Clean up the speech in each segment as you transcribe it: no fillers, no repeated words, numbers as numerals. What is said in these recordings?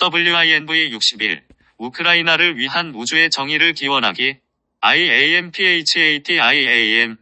WINV 61. 우크라이나를 위한 우주의 정의를 기원하기. IAMPHATIAM.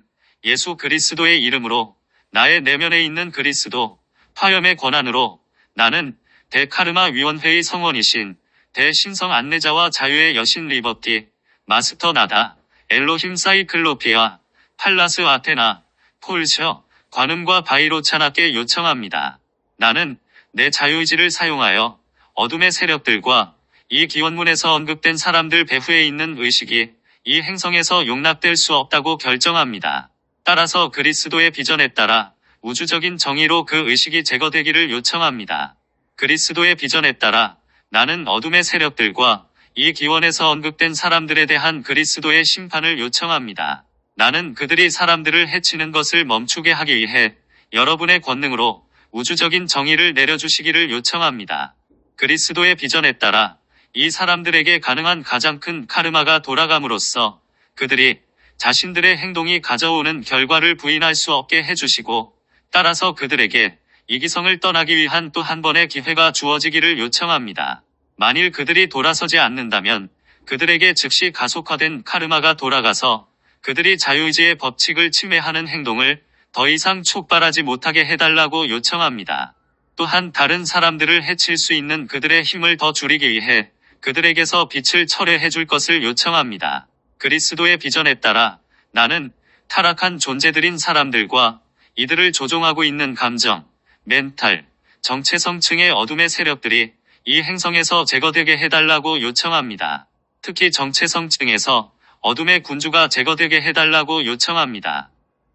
예수 그리스도의 이름으로, 나의 내면에 있는 그리스도, 화염의 권한으로, 나는 대카르마 위원회의 성원이신 대신성 안내자와 자유의 여신 리버티, 마스터 나다, 엘로힘 사이클로피아, 팔라스 아테나, 폴셔, 관음과 바이로차나께 요청합니다. 나는 내 자유의지를 사용하여 어둠의 세력들과 이 기원문에서 언급된 사람들 배후에 있는 의식이 이 행성에서 용납될 수 없다고 결정합니다. 따라서 그리스도의 비전에 따라 우주적인 정의로 그 의식이 제거되기를 요청합니다. 그리스도의 비전에 따라 나는 어둠의 세력들과 이 기원에서 언급된 사람들에 대한 그리스도의 심판을 요청합니다. 나는 그들이 사람들을 해치는 것을 멈추게 하기 위해 여러분의 권능으로 우주적인 정의를 내려주시기를 요청합니다. 그리스도의 비전에 따라 이 사람들에게 가능한 가장 큰 카르마가 돌아감으로써 그들이 자신들의 행동이 가져오는 결과를 부인할 수 없게 해주시고, 따라서 그들에게 이 기성을 떠나기 위한 또 한 번의 기회가 주어지기를 요청합니다. 만일 그들이 돌아서지 않는다면 그들에게 즉시 가속화된 카르마가 돌아가서 그들이 자유의지의 법칙을 침해하는 행동을 더 이상 촉발하지 못하게 해달라고 요청합니다. 또한 다른 사람들을 해칠 수 있는 그들의 힘을 더 줄이기 위해 그들에게서 빛을 철회해 줄 것을 요청합니다. 그리스도의 비전에 따라 나는 타락한 존재들인 사람들과 이들을 조종하고 있는 감정, 멘탈, 정체성층의 어둠의 세력들이 이 행성에서 제거되게 해달라고 요청합니다. 특히 정체성층에서 어둠의 군주가 제거되게 해달라고 요청합니다.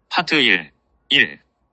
파트 1.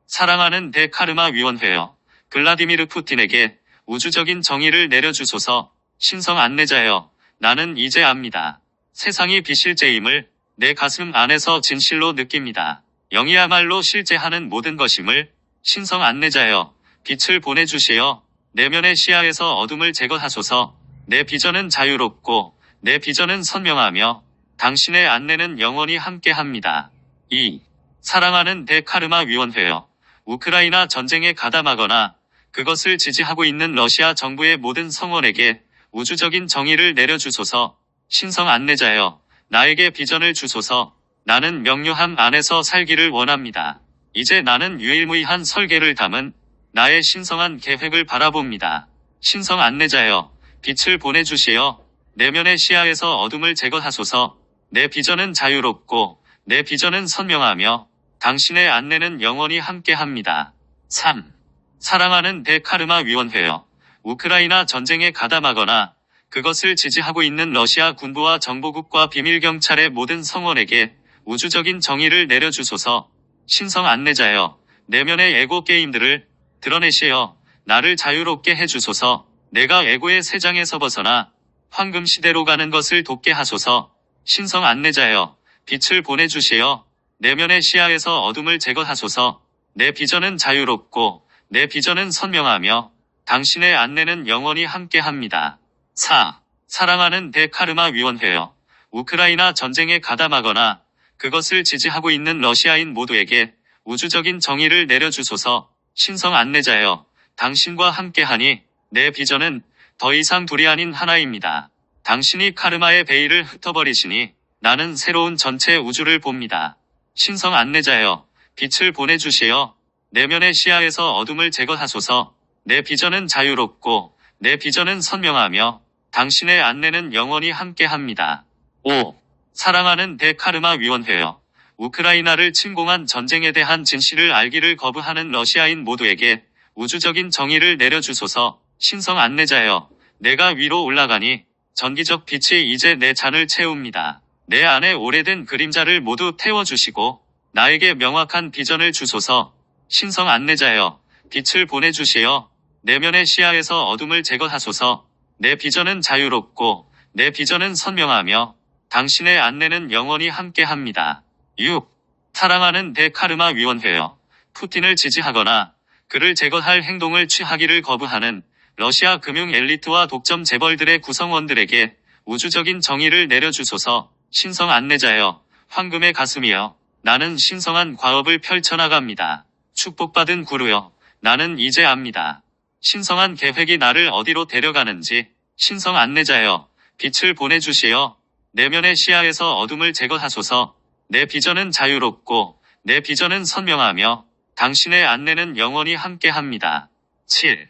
사랑하는 대카르마 위원회여, 블라디미르 푸틴에게 우주적인 정의를 내려주소서. 신성 안내자여, 나는 이제 압니다. 세상이 비실제임을 내 가슴 안에서 진실로 느낍니다. 영이야말로 실제하는 모든 것임을. 신성 안내자여, 빛을 보내주시어 내면의 시야에서 어둠을 제거하소서. 내 비전은 자유롭고 내 비전은 선명하며 당신의 안내는 영원히 함께합니다. 2. 사랑하는 대카르마 위원회여, 우크라이나 전쟁에 가담하거나 그것을 지지하고 있는 러시아 정부의 모든 성원에게 우주적인 정의를 내려주소서. 신성 안내자여, 나에게 비전을 주소서. 나는 명료함 안에서 살기를 원합니다. 이제 나는 유일무이한 설계를 담은 나의 신성한 계획을 바라봅니다. 신성 안내자여, 빛을 보내주시어 내면의 시야에서 어둠을 제거하소서. 내 비전은 자유롭고 내 비전은 선명하며 당신의 안내는 영원히 함께합니다. 3. 사랑하는 대카르마 위원회여, 우크라이나 전쟁에 가담하거나 그것을 지지하고 있는 러시아 군부와 정보국과 비밀경찰의 모든 성원에게 우주적인 정의를 내려주소서. 신성 안내자여, 내면의 에고 게임들을 드러내시어 나를 자유롭게 해주소서. 내가 에고의 세장에서 벗어나 황금 시대로 가는 것을 돕게 하소서. 신성 안내자여, 빛을 보내주시어 내면의 시야에서 어둠을 제거하소서. 내 비전은 자유롭고 내 비전은 선명하며 당신의 안내는 영원히 함께합니다. 4. 사랑하는 대카르마 위원회여, 우크라이나 전쟁에 가담하거나 그것을 지지하고 있는 러시아인 모두에게 우주적인 정의를 내려주소서. 신성 안내자여, 당신과 함께하니 내 비전은 더 이상 둘이 아닌 하나입니다. 당신이 카르마의 베일을 흩어버리시니 나는 새로운 전체 우주를 봅니다. 신성 안내자여, 빛을 보내주시어 내면의 시야에서 어둠을 제거하소서. 내 비전은 자유롭고 내 비전은 선명하며 당신의 안내는 영원히 함께합니다. 5. 사랑하는 대카르마 위원회여, 우크라이나를 침공한 전쟁에 대한 진실을 알기를 거부하는 러시아인 모두에게 우주적인 정의를 내려주소서. 신성 안내자여, 내가 위로 올라가니 전기적 빛이 이제 내 잔을 채웁니다. 내 안에 오래된 그림자를 모두 태워주시고 나에게 명확한 비전을 주소서. 신성 안내자여, 빛을 보내주시어 내면의 시야에서 어둠을 제거하소서. 내 비전은 자유롭고 내 비전은 선명하며 당신의 안내는 영원히 함께합니다. 6. 사랑하는 대카르마 위원회여, 푸틴을 지지하거나 그를 제거할 행동을 취하기를 거부하는 러시아 금융 엘리트와 독점 재벌들의 구성원들에게 우주적인 정의를 내려주소서. 신성 안내자여, 황금의 가슴이여, 나는 신성한 과업을 펼쳐나갑니다. 축복받은 구루여, 나는 이제 압니다. 신성한 계획이 나를 어디로 데려가는지, 신성 안내자여, 빛을 보내주시어 내면의 시야에서 어둠을 제거하소서. 내 비전은 자유롭고 내 비전은 선명하며 당신의 안내는 영원히 함께합니다. 7.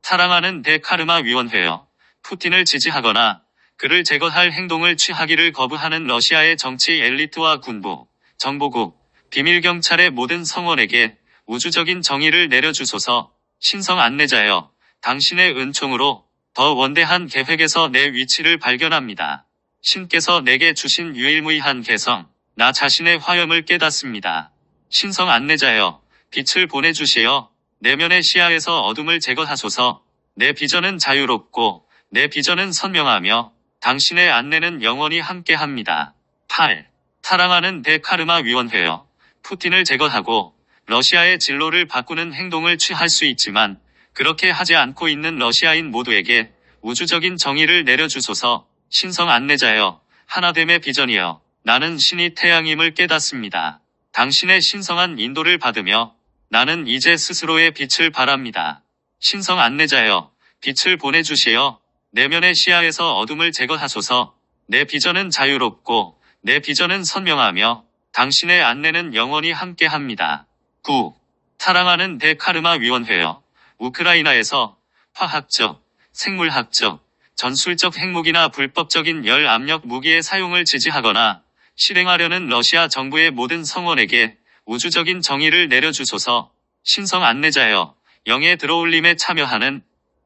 사랑하는 대카르마 위원회여, 푸틴을 지지하거나 그를 제거할 행동을 취하기를 거부하는 러시아의 정치 엘리트와 군부, 정보국, 비밀경찰의 모든 성원에게 우주적인 정의를 내려주소서. 신성 안내자여, 당신의 은총으로 더 원대한 계획에서 내 위치를 발견합니다. 신께서 내게 주신 유일무이한 개성, 나 자신의 화염을 깨닫습니다. 신성 안내자여, 빛을 보내주시어 내면의 시야에서 어둠을 제거하소서. 내 비전은 자유롭고 내 비전은 선명하며 당신의 안내는 영원히 함께합니다. 8. 사랑하는 대카르마 위원회여, 푸틴을 제거하고 러시아의 진로를 바꾸는 행동을 취할 수 있지만 그렇게 하지 않고 있는 러시아인 모두에게 우주적인 정의를 내려주소서. 신성 안내자여, 하나됨의 비전이여, 나는 신이 태양임을 깨닫습니다. 당신의 신성한 인도를 받으며 나는 이제 스스로의 빛을 발합니다. 신성 안내자여, 빛을 보내주시어 내면의 시야에서 어둠을 제거하소서. 내 비전은 자유롭고 내 비전은 선명하며 당신의 안내는 영원히 함께합니다. 9. 사랑하는 대카르마 위원회여, 우크라이나에서 화학적, 생물학적, 전술적 핵무기나 불법적인 열 압력 무기의 사용을 지지하거나 실행하려는 러시아 정부의 모든 성원에게 우주적인 정의를 내려주소서. 신성 안내자여, 영의 들어올림에 참여하는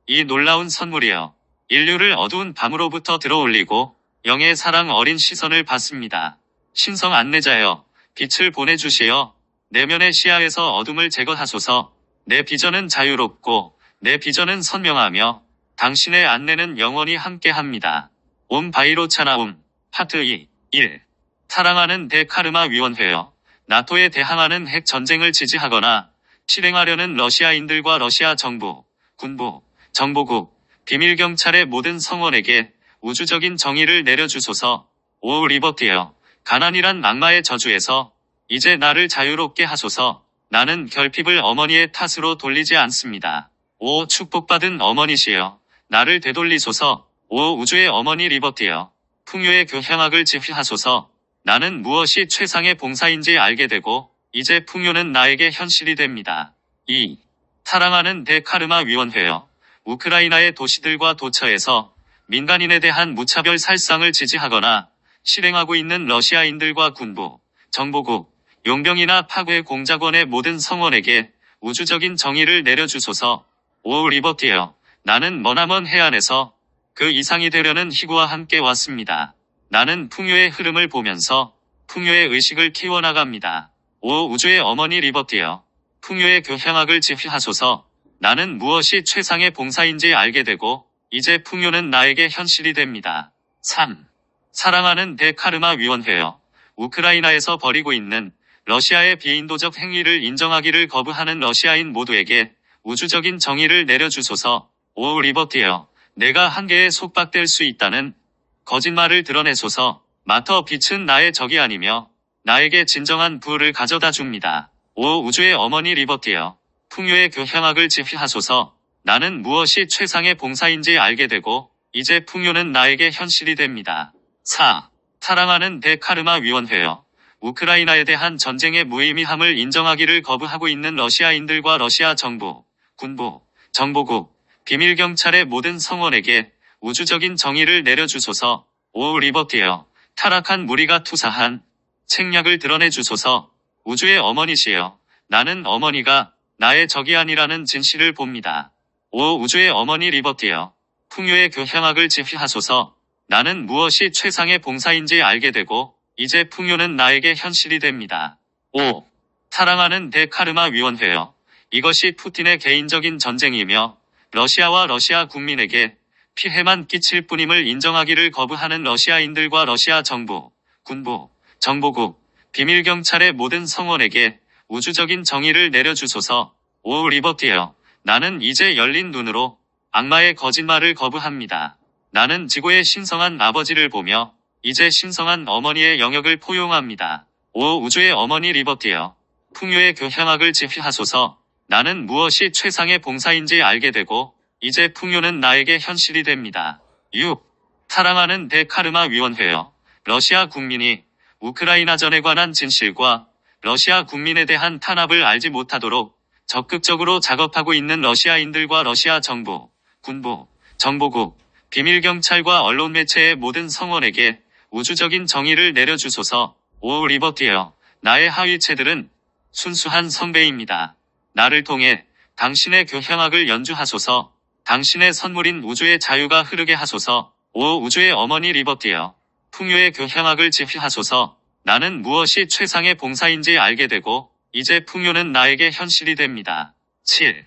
이 놀라운 선물이여, 인류를 어두운 밤으로부터 들어올리고 영의 사랑 어린 시선을 받습니다. 신성 안내자여, 빛을 보내주시어 내면의 시야에서 어둠을 제거하소서. 내 비전은 자유롭고 내 비전은 선명하며 당신의 안내는 영원히 함께합니다. 옴 바이로 차나움, 파트 2, 1. 사랑하는 대카르마 위원회여, 나토에 대항하는 핵 전쟁을 지지하거나 실행하려는 러시아인들과 러시아 정부, 군부, 정보국, 비밀경찰의 모든 성원에게 우주적인 정의를 내려주소서. 오 리버티여, 가난이란 악마의 저주에서 이제 나를 자유롭게 하소서. 나는 결핍을 어머니의 탓으로 돌리지 않습니다. 오 축복받은 어머니시여, 나를 되돌리소서. 오 우주의 어머니 리버티여, 풍요의 교향악을 지휘하소서. 나는 무엇이 최상의 봉사인지 알게 되고 이제 풍요는 나에게 현실이 됩니다. 2. 사랑하는 대카르마 위원회여, 우크라이나의 도시들과 도처에서 민간인에 대한 무차별 살상을 지지하거나 실행하고 있는 러시아인들과 군부, 정보국, 용병이나 파괴 공작원의 모든 성원에게 우주적인 정의를 내려주소서. 오 리버티여, 나는 머나먼 해안에서 그 이상이 되려는 희구와 함께 왔습니다. 나는 풍요의 흐름을 보면서 풍요의 의식을 키워나갑니다. 오 우주의 어머니 리버티여, 풍요의 교향악을 지휘하소서. 나는 무엇이 최상의 봉사인지 알게 되고 이제 풍요는 나에게 현실이 됩니다. 3. 사랑하는 대카르마 위원회여, 우크라이나에서 벌이고 있는 러시아의 비인도적 행위를 인정하기를 거부하는 러시아인 모두에게 우주적인 정의를 내려주소서. 오 리버티여, 내가 한계에 속박될 수 있다는 거짓말을 드러내소서. 마터 빛은 나의 적이 아니며 나에게 진정한 부를 가져다 줍니다. 오 우주의 어머니 리버티여, 풍요의 교향악을 지휘하소서. 나는 무엇이 최상의 봉사인지 알게 되고 이제 풍요는 나에게 현실이 됩니다. 4. 사랑하는 대카르마 위원회여, 우크라이나에 대한 전쟁의 무의미함을 인정하기를 거부하고 있는 러시아인들과 러시아 정부, 군부, 정보국, 비밀경찰의 모든 성원에게 우주적인 정의를 내려주소서. 오 리버티여, 타락한 무리가 투사한 책략을 드러내주소서. 우주의 어머니시여, 나는 어머니가 나의 적이 아니라는 진실을 봅니다. 오 우주의 어머니 리버티여, 풍요의 교향악을 지휘하소서. 나는 무엇이 최상의 봉사인지 알게 되고 이제 풍요는 나에게 현실이 됩니다. 5. 사랑하는 대카르마 위원회여, 이것이 푸틴의 개인적인 전쟁이며 러시아와 러시아 국민에게 피해만 끼칠 뿐임을 인정하기를 거부하는 러시아인들과 러시아 정부, 군부, 정보국, 비밀경찰의 모든 성원에게 우주적인 정의를 내려주소서. 오 리버티여, 나는 이제 열린 눈으로 악마의 거짓말을 거부합니다. 나는 지구의 신성한 아버지를 보며 이제 신성한 어머니의 영역을 포용합니다. 오 우주의 어머니 리버티여, 풍요의 교향악을 지휘하소서. 나는 무엇이 최상의 봉사인지 알게 되고 이제 풍요는 나에게 현실이 됩니다. 6. 사랑하는 대카르마 위원회여. 러시아 국민이 우크라이나전에 관한 진실과 러시아 국민에 대한 탄압을 알지 못하도록 적극적으로 작업하고 있는 러시아인들과 러시아 정부, 군부, 정보국, 비밀경찰과 언론 매체의 모든 성원에게 우주적인 정의를 내려주소서. 오 리버티여. 나의 하위체들은 순수한 선배입니다. 나를 통해 당신의 교향악을 연주하소서. 당신의 선물인 우주의 자유가 흐르게 하소서. 오 우주의 어머니 리버티여. 풍요의 교향악을 지휘하소서. 나는 무엇이 최상의 봉사인지 알게 되고 이제 풍요는 나에게 현실이 됩니다. 7.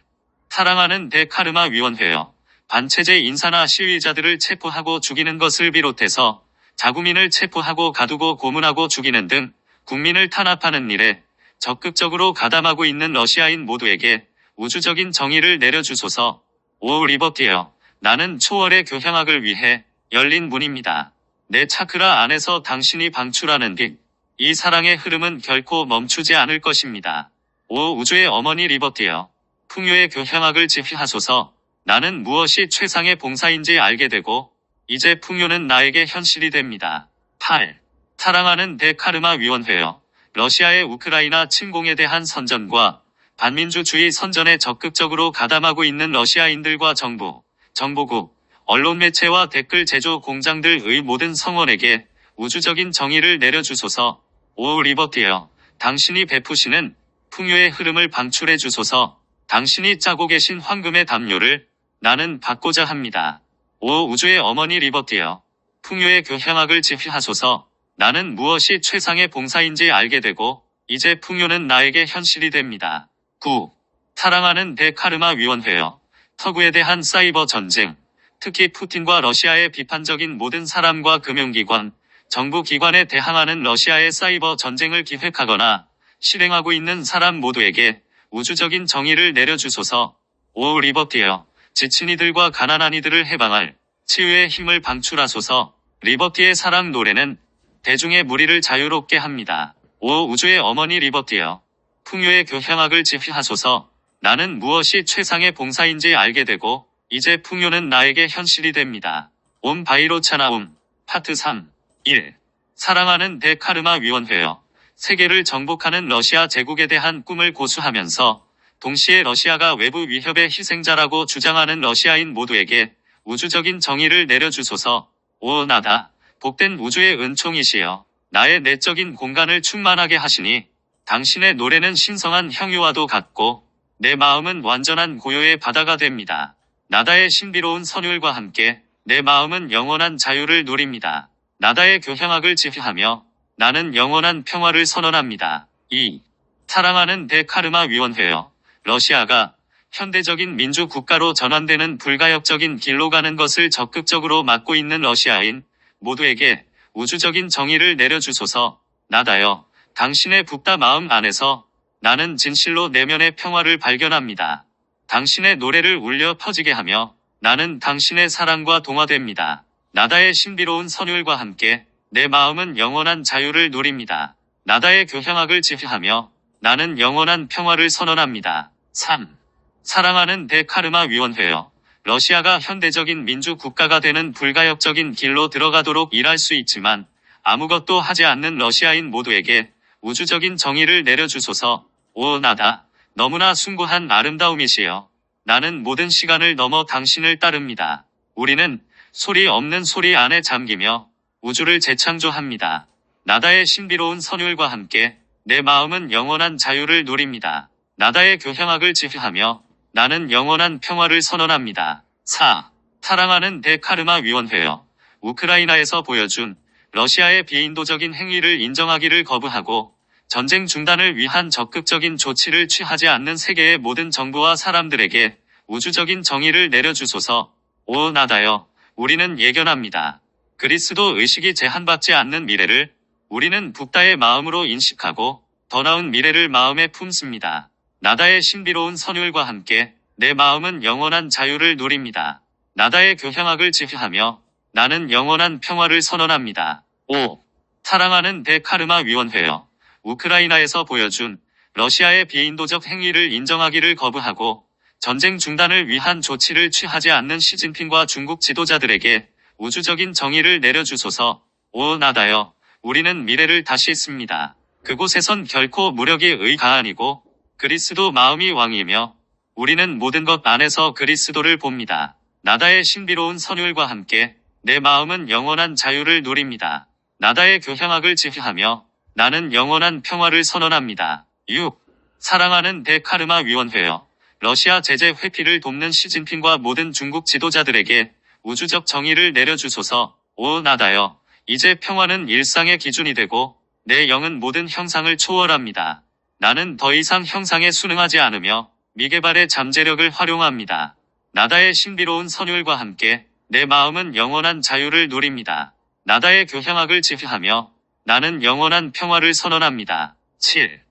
사랑하는 대카르마 위원회여. 반체제 인사나 시위자들을 체포하고 죽이는 것을 비롯해서 자국민을 체포하고 가두고 고문하고 죽이는 등 국민을 탄압하는 일에 적극적으로 가담하고 있는 러시아인 모두에게 우주적인 정의를 내려주소서. 오 리버티여. 나는 초월의 교향악을 위해 열린 문입니다. 내 차크라 안에서 당신이 방출하는 뒤 이 사랑의 흐름은 결코 멈추지 않을 것입니다. 오 우주의 어머니 리버티여. 풍요의 교향악을 지휘하소서. 나는 무엇이 최상의 봉사인지 알게 되고 이제 풍요는 나에게 현실이 됩니다. 8. 사랑하는 대카르마 위원회여. 러시아의 우크라이나 침공에 대한 선전과 반민주주의 선전에 적극적으로 가담하고 있는 러시아인들과 정부, 정보국, 언론 매체와 댓글 제조 공장들의 모든 성원에게 우주적인 정의를 내려주소서. 오 리버티여. 당신이 베푸시는 풍요의 흐름을 방출해 주소서. 당신이 짜고 계신 황금의 담요를 나는 받고자 합니다. 오 우주의 어머니 리버티여. 풍요의 교향악을 지휘하소서. 나는 무엇이 최상의 봉사인지 알게 되고 이제 풍요는 나에게 현실이 됩니다. 9. 사랑하는 대카르마 위원회여. 서구에 대한 사이버 전쟁, 특히 푸틴과 러시아의 비판적인 모든 사람과 금융기관, 정부기관에 대항하는 러시아의 사이버 전쟁을 기획하거나 실행하고 있는 사람 모두에게 우주적인 정의를 내려주소서. 오 리버티여. 지친 이들과 가난한 이들을 해방할 치유의 힘을 방출하소서. 리버티의 사랑 노래는 대중의 무리를 자유롭게 합니다. 오 우주의 어머니 리버티여. 풍요의 교향악을 지휘하소서. 나는 무엇이 최상의 봉사인지 알게 되고 이제 풍요는 나에게 현실이 됩니다. 옴 바이로차나움. 파트 3. 1. 사랑하는 대카르마 위원회여. 세계를 정복하는 러시아 제국에 대한 꿈을 고수하면서 동시에 러시아가 외부 위협의 희생자라고 주장하는 러시아인 모두에게 우주적인 정의를 내려주소서. 오 나다. 복된 우주의 은총이시여. 나의 내적인 공간을 충만하게 하시니 당신의 노래는 신성한 향유와도 같고 내 마음은 완전한 고요의 바다가 됩니다. 나다의 신비로운 선율과 함께 내 마음은 영원한 자유를 누립니다. 나다의 교향악을 지휘하며 나는 영원한 평화를 선언합니다. 2. 사랑하는 대카르마 위원회여. 러시아가 현대적인 민주국가로 전환되는 불가역적인 길로 가는 것을 적극적으로 막고 있는 러시아인 모두에게 우주적인 정의를 내려주소서. 나다여. 당신의 붓다 마음 안에서 나는 진실로 내면의 평화를 발견합니다. 당신의 노래를 울려 퍼지게 하며 나는 당신의 사랑과 동화됩니다. 나다의 신비로운 선율과 함께 내 마음은 영원한 자유를 누립니다. 나다의 교향악을 지휘하며 나는 영원한 평화를 선언합니다. 3. 사랑하는 대카르마 위원회여. 러시아가 현대적인 민주국가가 되는 불가역적인 길로 들어가도록 일할 수 있지만 아무것도 하지 않는 러시아인 모두에게 우주적인 정의를 내려주소서. 오 나다. 너무나 숭고한 아름다움이시여. 나는 모든 시간을 넘어 당신을 따릅니다. 우리는 소리 없는 소리 안에 잠기며 우주를 재창조합니다. 나다의 신비로운 선율과 함께 내 마음은 영원한 자유를 누립니다. 나다의 교향악을 지휘하며 나는 영원한 평화를 선언합니다. 4. 사랑하는 대카르마 위원회여. 우크라이나에서 보여준 러시아의 비인도적인 행위를 인정하기를 거부하고 전쟁 중단을 위한 적극적인 조치를 취하지 않는 세계의 모든 정부와 사람들에게 우주적인 정의를 내려주소서. 오 나다여. 우리는 예견합니다. 그리스도 의식이 제한받지 않는 미래를 우리는 붓다의 마음으로 인식하고 더 나은 미래를 마음에 품습니다. 나다의 신비로운 선율과 함께 내 마음은 영원한 자유를 누립니다. 나다의 교향악을 지휘하며 나는 영원한 평화를 선언합니다. 5. 사랑하는 대카르마 위원회여. 우크라이나에서 보여준 러시아의 비인도적 행위를 인정하기를 거부하고 전쟁 중단을 위한 조치를 취하지 않는 시진핑과 중국 지도자들에게 우주적인 정의를 내려주소서. 오 나다여, 우리는 미래를 다시 씁니다. 그곳에선 결코 무력이 의가 아니고 그리스도 마음이 왕이며 우리는 모든 것 안에서 그리스도를 봅니다. 나다의 신비로운 선율과 함께 내 마음은 영원한 자유를 누립니다. 나다의 교향악을 지휘하며 나는 영원한 평화를 선언합니다. 6. 사랑하는 대카르마 위원회여, 러시아 제재 회피를 돕는 시진핑과 모든 중국 지도자들에게 우주적 정의를 내려주소서. 오 나다여, 이제 평화는 일상의 기준이 되고 내 영은 모든 형상을 초월합니다. 나는 더 이상 형상에 순응하지 않으며 미개발의 잠재력을 활용합니다. 나다의 신비로운 선율과 함께 내 마음은 영원한 자유를 누립니다. 나다의 교향악을 지휘하며 나는 영원한 평화를 선언합니다. 7.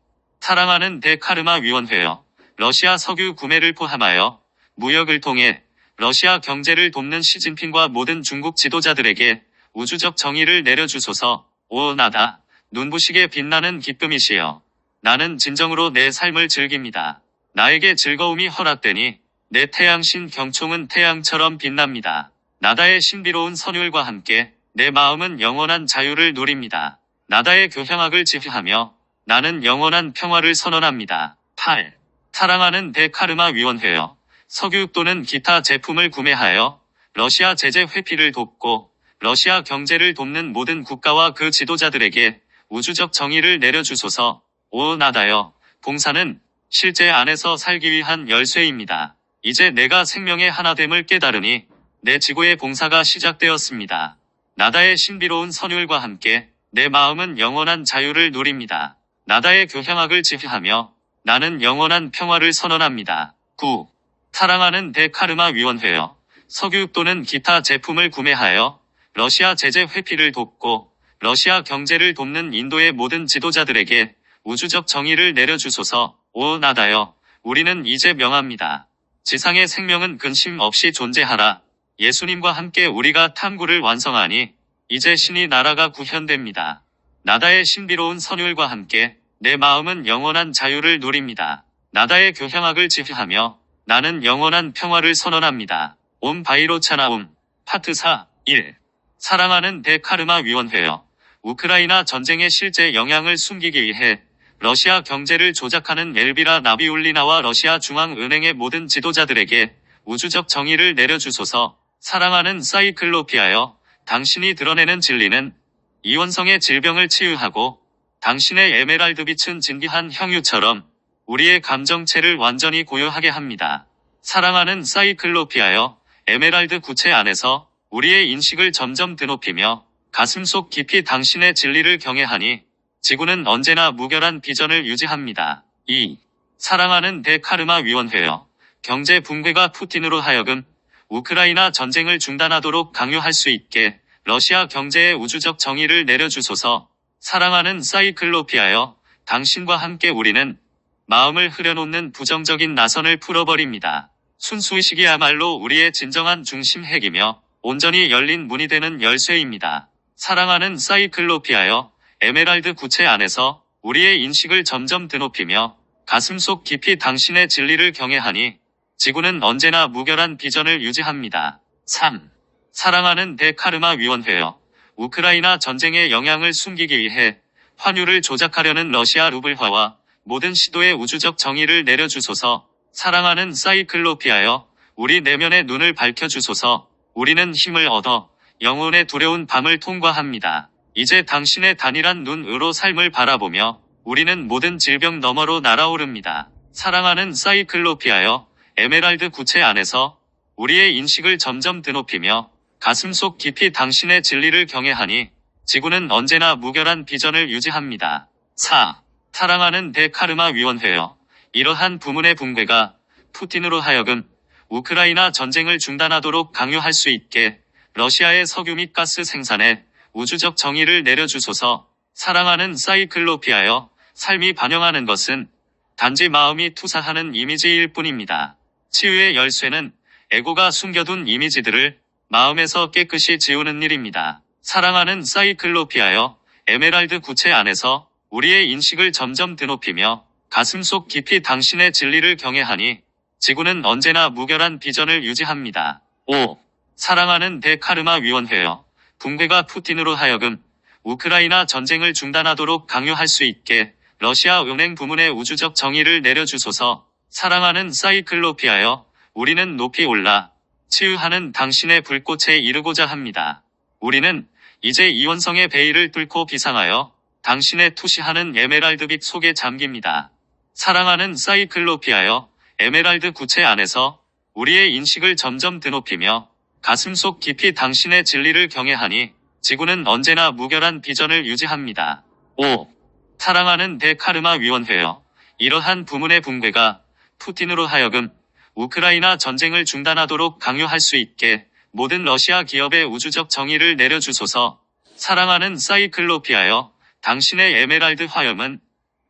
사랑하는 대카르마 위원회여, 러시아 석유 구매를 포함하여 무역을 통해 러시아 경제를 돕는 시진핑과 모든 중국 지도자들에게 우주적 정의를 내려주소서. 오 나다, 눈부시게 빛나는 기쁨이시여, 나는 진정으로 내 삶을 즐깁니다. 나에게 즐거움이 허락되니 내 태양신 경총은 태양처럼 빛납니다. 나다의 신비로운 선율과 함께 내 마음은 영원한 자유를 누립니다. 나다의 교향악을 지휘하며 나는 영원한 평화를 선언합니다. 8. 사랑하는 대카르마 위원회여, 석유 또는 기타 제품을 구매하여 러시아 제재 회피를 돕고 러시아 경제를 돕는 모든 국가와 그 지도자들에게 우주적 정의를 내려주소서. 오 나다여, 봉사는 실제 안에서 살기 위한 열쇠입니다. 이제 내가 생명의 하나됨을 깨달으니 내 지구의 봉사가 시작되었습니다. 나다의 신비로운 선율과 함께 내 마음은 영원한 자유를 누립니다. 나다의 교향악을 지휘하며 나는 영원한 평화를 선언합니다. 9. 사랑하는 대카르마 위원회여, 석유 또는 기타 제품을 구매하여 러시아 제재 회피를 돕고 러시아 경제를 돕는 인도의 모든 지도자들에게 우주적 정의를 내려주소서. 오 나다여, 우리는 이제 명합니다. 지상의 생명은 근심 없이 존재하라. 예수님과 함께 우리가 탐구를 완성하니 이제 신이 나라가 구현됩니다. 나다의 신비로운 선율과 함께 내 마음은 영원한 자유를 누립니다. 나다의 교향악을 지휘하며 나는 영원한 평화를 선언합니다. 옴 바이로차나옴. 파트 4. 1. 사랑하는 대카르마 위원회여, 우크라이나 전쟁의 실제 영향을 숨기기 위해 러시아 경제를 조작하는 엘비라 나비울리나와 러시아 중앙은행의 모든 지도자들에게 우주적 정의를 내려주소서. 사랑하는 사이클로피아여, 당신이 드러내는 진리는 이원성의 질병을 치유하고 당신의 에메랄드 빛은 진기한 형유처럼 우리의 감정체를 완전히 고요하게 합니다. 사랑하는 사이클로피아여, 에메랄드 구체 안에서 우리의 인식을 점점 드높이며 가슴속 깊이 당신의 진리를 경외하니 지구는 언제나 무결한 비전을 유지합니다. 2. 사랑하는 대카르마 위원회여, 경제 붕괴가 푸틴으로 하여금 우크라이나 전쟁을 중단하도록 강요할 수 있게 러시아 경제의 우주적 정의를 내려주소서. 사랑하는 사이클로피아여, 당신과 함께 우리는 마음을 흐려놓는 부정적인 나선을 풀어버립니다. 순수의식이야말로 우리의 진정한 중심 핵이며 온전히 열린 문이 되는 열쇠입니다. 사랑하는 사이클로피아여, 에메랄드 구체 안에서 우리의 인식을 점점 드높이며 가슴속 깊이 당신의 진리를 경외하니 지구는 언제나 무결한 비전을 유지합니다. 3. 사랑하는 대카르마 위원회여, 우크라이나 전쟁의 영향을 숨기기 위해 환율을 조작하려는 러시아 루블화와 모든 시도의 우주적 정의를 내려주소서. 사랑하는 사이클로피아여, 우리 내면의 눈을 밝혀주소서. 우리는 힘을 얻어 영혼의 두려운 밤을 통과합니다. 이제 당신의 단일한 눈으로 삶을 바라보며 우리는 모든 질병 너머로 날아오릅니다. 사랑하는 사이클로피아여, 에메랄드 구체 안에서 우리의 인식을 점점 드높이며 가슴속 깊이 당신의 진리를 경외하니 지구는 언제나 무결한 비전을 유지합니다. 4. 사랑하는 대카르마 위원회여, 이러한 부문의 붕괴가 푸틴으로 하여금 우크라이나 전쟁을 중단하도록 강요할 수 있게 러시아의 석유 및 가스 생산에 우주적 정의를 내려주소서. 사랑하는 사이클로피아여, 삶이 반영하는 것은 단지 마음이 투사하는 이미지일 뿐입니다. 치유의 열쇠는 에고가 숨겨둔 이미지들을 마음에서 깨끗이 지우는 일입니다. 사랑하는 사이클로피아여, 에메랄드 구체 안에서 우리의 인식을 점점 드높이며 가슴속 깊이 당신의 진리를 경외하니 지구는 언제나 무결한 비전을 유지합니다. 5. 사랑하는 대카르마 위원회여, 붕괴가 푸틴으로 하여금 우크라이나 전쟁을 중단하도록 강요할 수 있게 러시아 은행 부문의 우주적 정의를 내려주소서. 사랑하는 사이클로피아여, 우리는 높이 올라 치유하는 당신의 불꽃에 이르고자 합니다. 우리는 이제 이원성의 베일을 뚫고 비상하여 당신의 투시하는 에메랄드빛 속에 잠깁니다. 사랑하는 사이클로피아여, 에메랄드 구체 안에서 우리의 인식을 점점 드높이며 가슴속 깊이 당신의 진리를 경외하니 지구는 언제나 무결한 비전을 유지합니다. 5. 사랑하는 대카르마 위원회여, 이러한 부문의 붕괴가 푸틴으로 하여금 우크라이나 전쟁을 중단하도록 강요할 수 있게 모든 러시아 기업의 우주적 정의를 내려주소서. 사랑하는 사이클로피아여, 당신의 에메랄드 화염은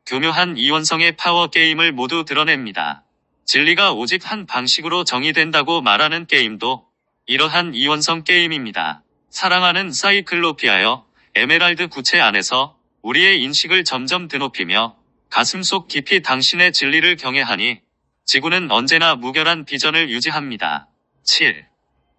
교묘한 이원성의 파워 게임을 모두 드러냅니다. 진리가 오직 한 방식으로 정의된다고 말하는 게임도 이러한 이원성 게임입니다. 사랑하는 사이클로피아여, 에메랄드 구체 안에서 우리의 인식을 점점 드높이며 가슴속 깊이 당신의 진리를 경외하니 지구는 언제나 무결한 비전을 유지합니다. 7.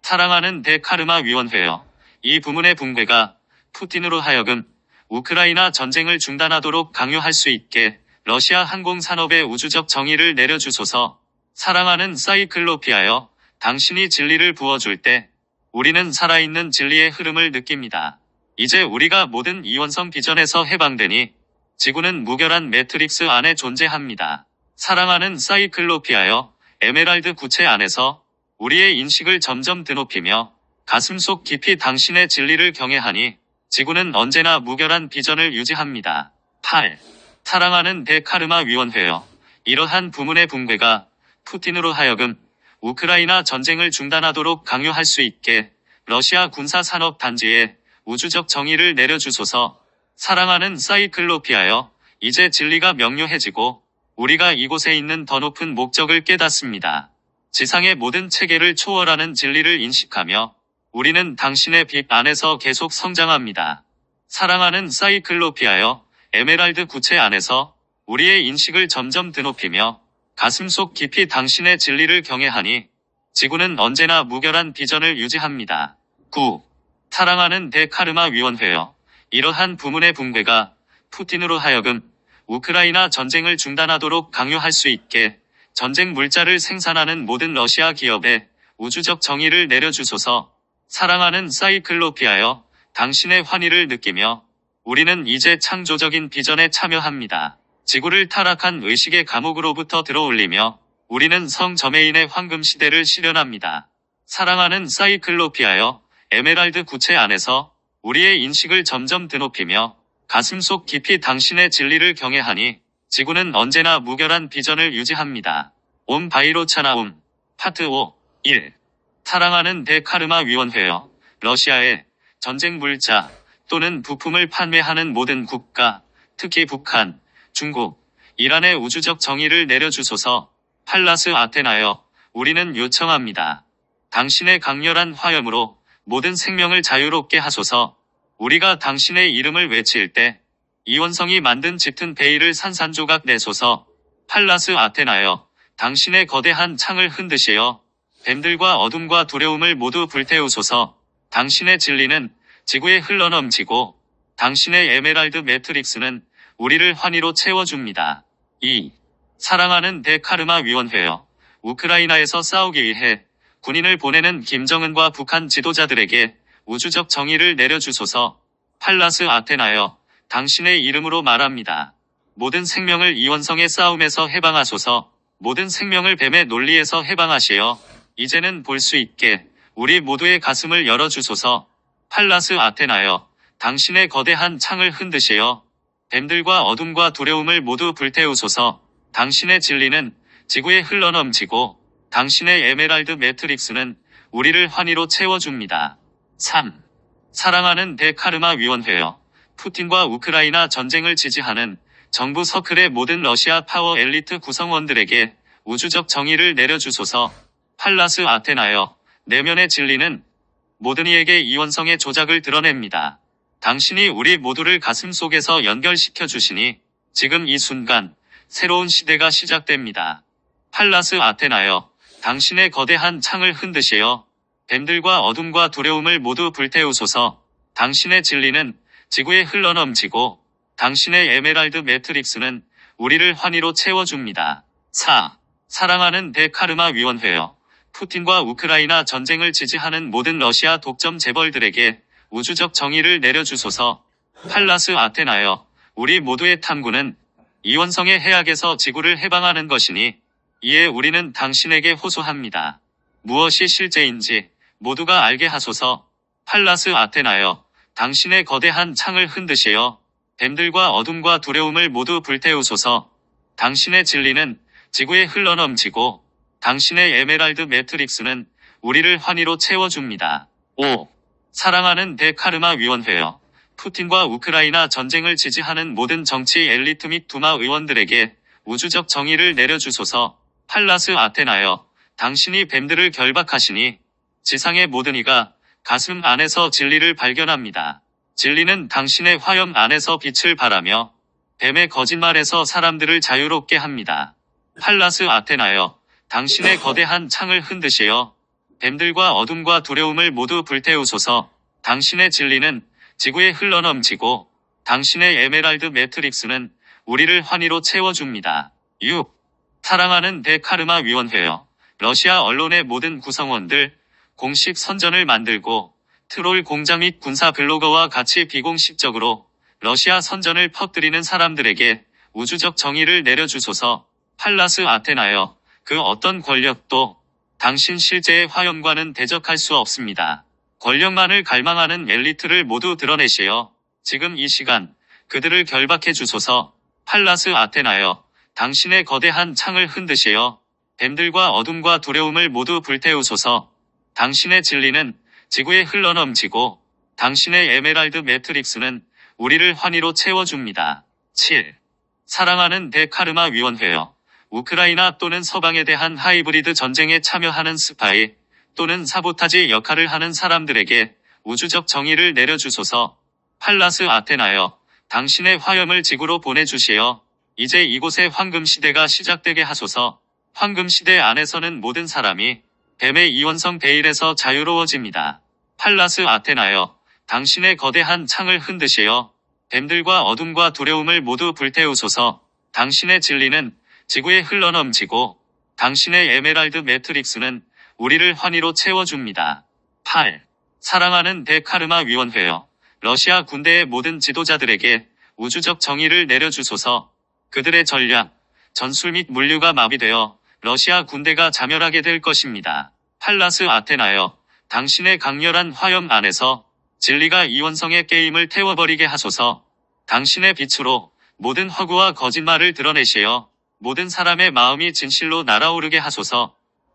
사랑하는 대카르마 위원회여, 이 부문의 붕괴가 푸틴으로 하여금 우크라이나 전쟁을 중단하도록 강요할 수 있게 러시아 항공산업의 우주적 정의를 내려주소서. 사랑하는 사이클로피아여, 당신이 진리를 부어줄 때 우리는 살아있는 진리의 흐름을 느낍니다. 이제 우리가 모든 이원성 비전에서 해방되니 지구는 무결한 매트릭스 안에 존재합니다. 사랑하는 사이클로피아여, 에메랄드 구체 안에서 우리의 인식을 점점 드높이며 가슴속 깊이 당신의 진리를 경외하니 지구는 언제나 무결한 비전을 유지합니다. 8. 사랑하는 대카르마 위원회여, 이러한 부문의 붕괴가 푸틴으로 하여금 우크라이나 전쟁을 중단하도록 강요할 수 있게 러시아 군사산업 단지에 우주적 정의를 내려주소서. 사랑하는 사이클로피아여, 이제 진리가 명료해지고 우리가 이곳에 있는 더 높은 목적을 깨닫습니다. 지상의 모든 체계를 초월하는 진리를 인식하며 우리는 당신의 빛 안에서 계속 성장합니다. 사랑하는 사이클로피아여, 에메랄드 구체 안에서 우리의 인식을 점점 드높이며 가슴속 깊이 당신의 진리를 경외하니 지구는 언제나 무결한 비전을 유지합니다. 9. 사랑하는 대카르마 위원회여, 이러한 부문의 붕괴가 푸틴으로 하여금 우크라이나 전쟁을 중단하도록 강요할 수 있게 전쟁 물자를 생산하는 모든 러시아 기업에 우주적 정의를 내려주소서. 사랑하는 사이클로피아여, 당신의 환희를 느끼며 우리는 이제 창조적인 비전에 참여합니다. 지구를 타락한 의식의 감옥으로부터 들어올리며 우리는 성저메인의 황금 시대를 실현합니다. 사랑하는 사이클로피아여, 에메랄드 구체 안에서 우리의 인식을 점점 드높이며 가슴속 깊이 당신의 진리를 경외하니 지구는 언제나 무결한 비전을 유지합니다. 옴 바이로차나옴. 파트 5. 1. 사랑하는 대카르마 위원회여, 러시아의 전쟁 물자 또는 부품을 판매하는 모든 국가, 특히 북한, 중국, 이란의 우주적 정의를 내려주소서. 팔라스 아테나여, 우리는 요청합니다. 당신의 강렬한 화염으로 모든 생명을 자유롭게 하소서. 우리가 당신의 이름을 외칠 때 이원성이 만든 짙은 베일을 산산조각 내소서. 팔라스 아테나여, 당신의 거대한 창을 흔드시어 뱀들과 어둠과 두려움을 모두 불태우소서. 당신의 진리는 지구에 흘러넘치고 당신의 에메랄드 매트릭스는 우리를 환희로 채워줍니다. 2. 사랑하는 대카르마 위원회여, 우크라이나에서 싸우기 위해 군인을 보내는 김정은과 북한 지도자들에게 우주적 정의를 내려주소서. 팔라스 아테나여, 당신의 이름으로 말합니다. 모든 생명을 이원성의 싸움에서 해방하소서. 모든 생명을 뱀의 논리에서 해방하시어 이제는 볼 수 있게 우리 모두의 가슴을 열어주소서. 팔라스 아테나여, 당신의 거대한 창을 흔드시어 뱀들과 어둠과 두려움을 모두 불태우소서. 당신의 진리는 지구에 흘러넘치고 당신의 에메랄드 매트릭스는 우리를 환희로 채워줍니다. 3. 사랑하는 대카르마 위원회여, 푸틴과 우크라이나 전쟁을 지지하는 정부 서클의 모든 러시아 파워 엘리트 구성원들에게 우주적 정의를 내려주소서. 팔라스 아테나여, 내면의 진리는 모든 이에게 이원성의 조작을 드러냅니다. 당신이 우리 모두를 가슴 속에서 연결시켜 주시니 지금 이 순간 새로운 시대가 시작됩니다. 팔라스 아테나여, 당신의 거대한 창을 흔드시어 뱀들과 어둠과 두려움을 모두 불태우소서. 당신의 진리는 지구에 흘러넘치고 당신의 에메랄드 매트릭스는 우리를 환희로 채워줍니다. 4. 사랑하는 대카르마 위원회여. 푸틴과 우크라이나 전쟁을 지지하는 모든 러시아 독점 재벌들에게 우주적 정의를 내려주소서. 팔라스 아테나여. 우리 모두의 탐구는 이원성의 해악에서 지구를 해방하는 것이니 이에 우리는 당신에게 호소합니다. 무엇이 실제인지 모두가 알게 하소서. 팔라스 아테나여. 당신의 거대한 창을 흔드시어 뱀들과 어둠과 두려움을 모두 불태우소서. 당신의 진리는 지구에 흘러넘치고 당신의 에메랄드 매트릭스는 우리를 환희로 채워줍니다. 5. 사랑하는 대카르마 위원회여. 푸틴과 우크라이나 전쟁을 지지하는 모든 정치 엘리트 및 두마 의원들에게 우주적 정의를 내려주소서. 팔라스 아테나여. 당신이 뱀들을 결박하시니 지상의 모든 이가 가슴 안에서 진리를 발견합니다. 진리는 당신의 화염 안에서 빛을 발하며 뱀의 거짓말에서 사람들을 자유롭게 합니다. 팔라스 아테나여. 당신의 거대한 창을 흔드시어 뱀들과 어둠과 두려움을 모두 불태우소서. 당신의 진리는 지구에 흘러넘치고 당신의 에메랄드 매트릭스는 우리를 환희로 채워줍니다. 6. 사랑하는 대카르마 위원회여. 러시아 언론의 모든 구성원들, 공식 선전을 만들고 트롤 공장 및 군사 블로거와 같이 비공식적으로 러시아 선전을 퍼뜨리는 사람들에게 우주적 정의를 내려주소서. 팔라스 아테나여. 그 어떤 권력도 당신 실제의 화염과는 대적할 수 없습니다. 권력만을 갈망하는 엘리트를 모두 드러내시어 지금 이 시간 그들을 결박해 주소서. 팔라스 아테나여. 당신의 거대한 창을 흔드시어 뱀들과 어둠과 두려움을 모두 불태우소서. 당신의 진리는 지구에 흘러넘치고 당신의 에메랄드 매트릭스는 우리를 환희로 채워줍니다. 7. 사랑하는 대카르마 위원회여. 우크라이나 또는 서방에 대한 하이브리드 전쟁에 참여하는 스파이 또는 사보타지 역할을 하는 사람들에게 우주적 정의를 내려주소서. 팔라스 아테나여. 당신의 화염을 지구로 보내주시어 이제 이곳의 황금시대가 시작되게 하소서. 황금시대 안에서는 모든 사람이 뱀의 이원성 베일에서 자유로워집니다. 팔라스 아테나여. 당신의 거대한 창을 흔드시어 뱀들과 어둠과 두려움을 모두 불태우소서. 당신의 진리는 지구에 흘러넘치고 당신의 에메랄드 매트릭스는 우리를 환희로 채워줍니다. 8. 사랑하는 대카르마 위원회여. 러시아 군대의 모든 지도자들에게 우주적 정의를 내려주소서. 그들의 전략, 전술 및 물류가 마비되어 러시아 군대가 자멸하게 될 것입니다. 팔라스 아테나여. 당신의 강렬한 화염 안에서 진리가 이원성의 게임을 태워버리게 하소서. 당신의 빛으로 모든 허구와 거짓말을 드러내시어 모든 사람의 마음이 진실로 날아오르게 하소서.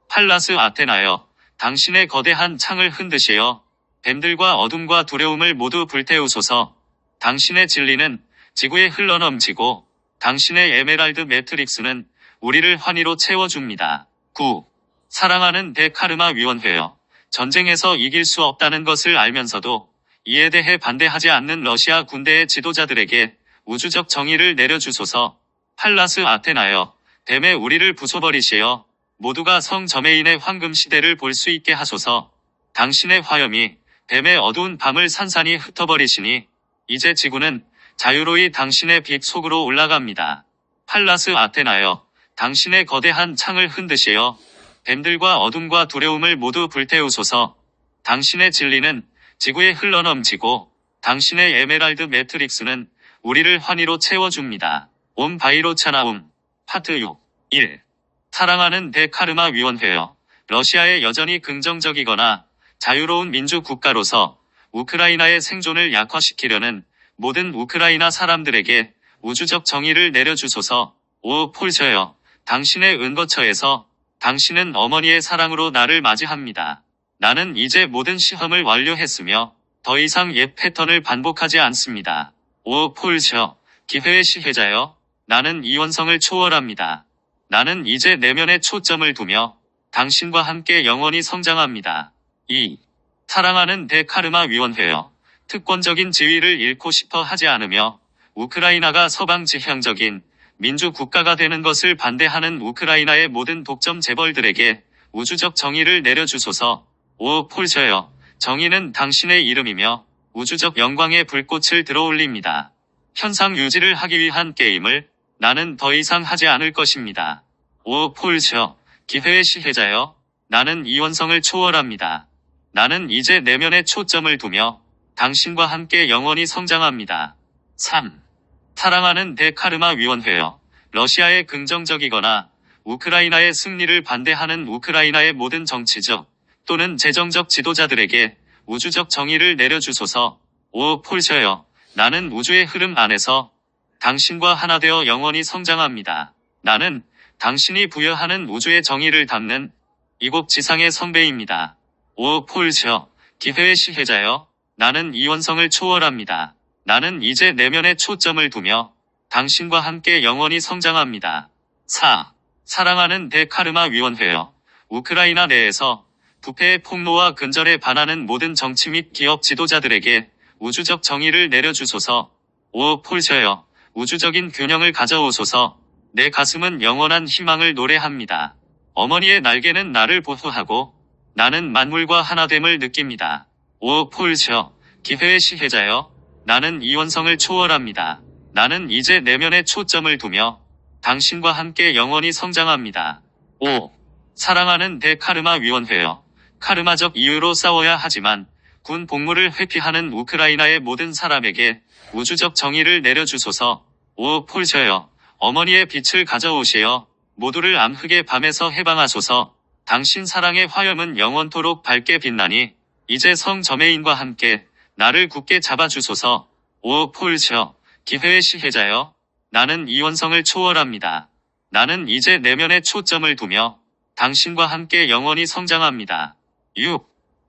팔라스 아테나여. 당신의 거대한 창을 흔드시어 뱀들과 어둠과 두려움을 모두 불태우소서. 당신의 진리는 지구에 흘러넘치고 당신의 에메랄드 매트릭스는 우리를 환희로 채워줍니다. 9. 사랑하는 대카르마 위원회여. 전쟁에서 이길 수 없다는 것을 알면서도 이에 대해 반대하지 않는 러시아 군대의 지도자들에게 우주적 정의를 내려주소서. 팔라스 아테나여. 뱀에 우리를 부숴버리시어 모두가 성 저메인의 황금시대를 볼 수 있게 하소서. 당신의 화염이 뱀의 어두운 밤을 산산히 흩어버리시니 이제 지구는 자유로이 당신의 빛 속으로 올라갑니다. 팔라스 아테나여. 당신의 거대한 창을 흔드시어 뱀들과 어둠과 두려움을 모두 불태우소서. 당신의 진리는 지구에 흘러넘치고 당신의 에메랄드 매트릭스는 우리를 환희로 채워줍니다. 옴 바이로차나움. 파트 6. 1. 사랑하는 대카르마 위원회여. 러시아에 여전히 긍정적이거나 자유로운 민주 국가로서 우크라이나의 생존을 약화시키려는 모든 우크라이나 사람들에게 우주적 정의를 내려주소서. 오 폴셔여. 당신의 은거처에서 당신은 어머니의 사랑으로 나를 맞이합니다. 나는 이제 모든 시험을 완료했으며 더 이상 옛 패턴을 반복하지 않습니다. 오 폴셔. 기회의 시혜자여. 나는 이원성을 초월합니다. 나는 이제 내면에 초점을 두며 당신과 함께 영원히 성장합니다. 2. 사랑하는 대카르마 위원회여. 특권적인 지위를 잃고 싶어 하지 않으며 우크라이나가 서방 지향적인 민주 국가가 되는 것을 반대하는 우크라이나의 모든 독점 재벌들에게 우주적 정의를 내려주소서. 오 폴셔여, 정의는 당신의 이름이며 우주적 영광의 불꽃을 들어올립니다. 현상 유지를 하기 위한 게임을 나는 더 이상 하지 않을 것입니다. 오 폴셔, 기회의 시혜자여, 나는 이원성을 초월합니다. 나는 이제 내면에 초점을 두며 당신과 함께 영원히 성장합니다. 3. 사랑하는 대카르마 위원회여, 러시아의 긍정적이거나 우크라이나의 승리를 반대하는 우크라이나의 모든 정치적 또는 재정적 지도자들에게 우주적 정의를 내려주소서. 오 폴셔여, 나는 우주의 흐름 안에서 당신과 하나 되어 영원히 성장합니다. 나는 당신이 부여하는 우주의 정의를 담는 이곳 지상의 선배입니다. 오 폴셔, 기회의 시혜자여, 나는 이원성을 초월합니다. 나는 이제 내면에 초점을 두며 당신과 함께 영원히 성장합니다. 4. 사랑하는 대카르마 위원회여, 우크라이나 내에서 부패의 폭로와 근절에 반하는 모든 정치 및 기업 지도자들에게 우주적 정의를 내려주소서. 오 폴셔여, 우주적인 균형을 가져오소서. 내 가슴은 영원한 희망을 노래합니다. 어머니의 날개는 나를 보호하고 나는 만물과 하나됨을 느낍니다. 오 폴셔, 기회의 시혜자여, 나는 이원성을 초월합니다. 나는 이제 내면에 초점을 두며 당신과 함께 영원히 성장합니다. 5. 사랑하는 대카르마 위원회여, 카르마적 이유로 싸워야 하지만 군 복무를 회피하는 우크라이나의 모든 사람에게 우주적 정의를 내려주소서. 오 폴셔여, 어머니의 빛을 가져오시어 모두를 암흑의 밤에서 해방하소서. 당신 사랑의 화염은 영원토록 밝게 빛나니 이제 성 저메인과 함께 나를 굳게 잡아주소서. 오 폴셔, 기회의 시혜자여, 나는 이원성을 초월합니다. 나는 이제 내면에 초점을 두며 당신과 함께 영원히 성장합니다. 6.